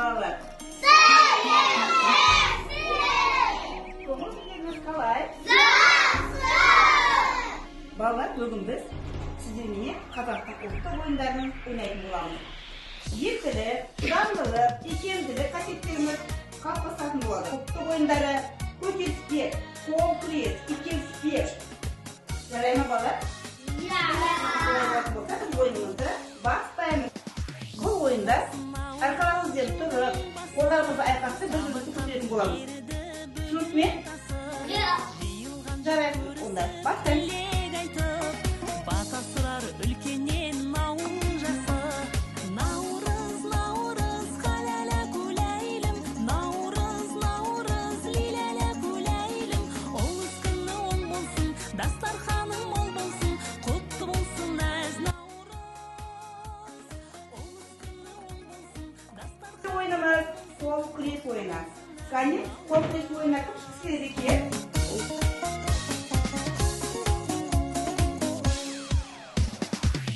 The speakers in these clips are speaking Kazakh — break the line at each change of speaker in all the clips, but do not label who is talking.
Bağlar. Көңіл-күйіңіз қалай? Балалар, бүгін біз сіздермен қазақтың ұлттық ойындарының ойнайтын боламыз. Ертілік, шыдамдылық, икемділік қасиеттеріміз қалыптасатын болады. Ұлттық ойындары көтеріспек, қол күрес, икемсізбек. Жарай ма балалар? Біз ойынымызды бастаймыз. Бұл ойында арқаларымызбен тұрып, қолдарымызды айқасып бір-бірімізді көтеретін боламыз. Түсінікті ме? Жарайды, онда бастаймыз. Oyunumuz kol küres oyunu. Kani kol küres oyunu kim çıkıştırdı ki?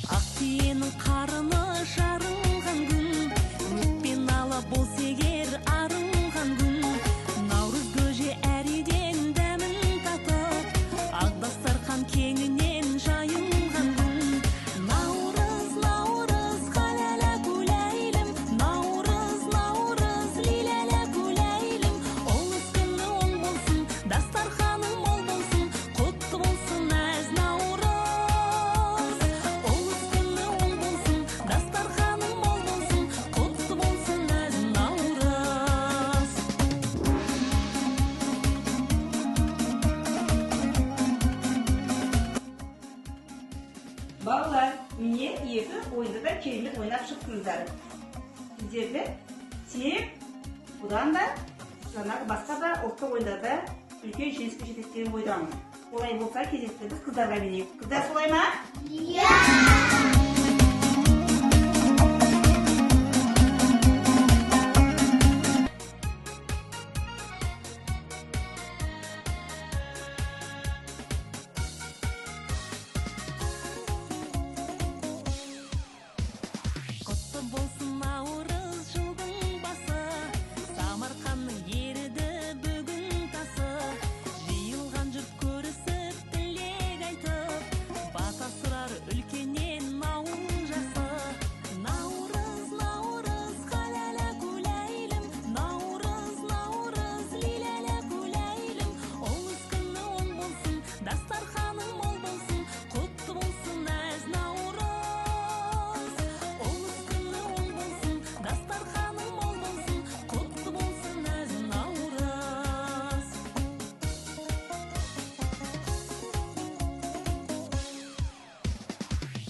Aktiyenin karını şarılgan gün, Mütben ala bolsa eger arılgan gün, Navruz göje eriden dämin tatıp, Aqdastarkan kenginen jayılgan gün. Navruz, Navruz, halala kuleylim, Navruz, Navruz, lilala kuleylim, Oluz günü ol bolsun, dastarxaның mol bolsun, Qutlu bolsun az Navruz. Oluz günü ol bolsun, dastarxaның mol bolsun, Qutlu bolsun az Navruz.
Балалар, міне екі ойында да керемет ойнап шықтыңыздар. Сіздерді тек бұдан да жаңағы басқа да ұлттық ойындарда үлкен жеңіске жететіндерін ойдамын. Олай болса кезекті біз қыздарға берейік. Қыздар солай ма?
Құтты болсын Наурыз жылдың басы, Самарқанның еріді бүгін тасы, Жиылған жұрт көрісіп тілек айтып, Бата сұрар үлкеннен ауыл жасы. Наурыз, Наурыз, халала күләйлім, Наурыз, Наурыз, лилала күләйлім, Олыз күні оң болсын, дастарханың мол болсын, Құтты болсын аз Наурыз. Олыз күні оң болсын, дастарханың мол болсын, Құтты болсын аз Наурыз.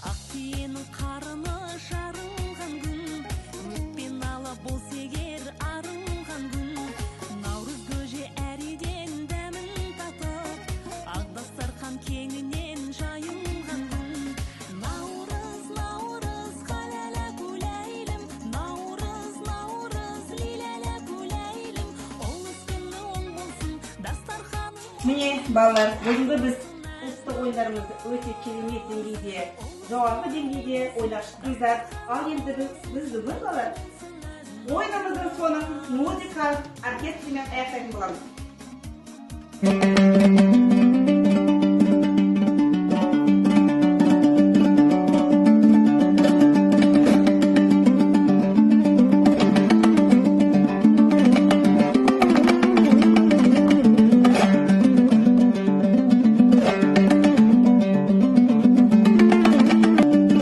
Ақтиенің қарыны жарылған күн, Мүтпен ала болса егер арылған күн, Наурыз көже әриден дәмін татып, Aqdastarkan кеңінен жайылған күн. Наурыз, Наурыз, халала күләйлім, Наурыз, Наурыз, лилала күләйлім, Олыз күні оң болсын, дастарханың.
Міне балалар, бүгінгі біз ұлттық ойындарымызды өте керемет деңгейде, жоғарғы деңгейде ойнап шықтыңыздар. Ал енді біз бүгін балалар ойынымыздың соңын музыкалық оркестрмен аяқтайтын боламыз.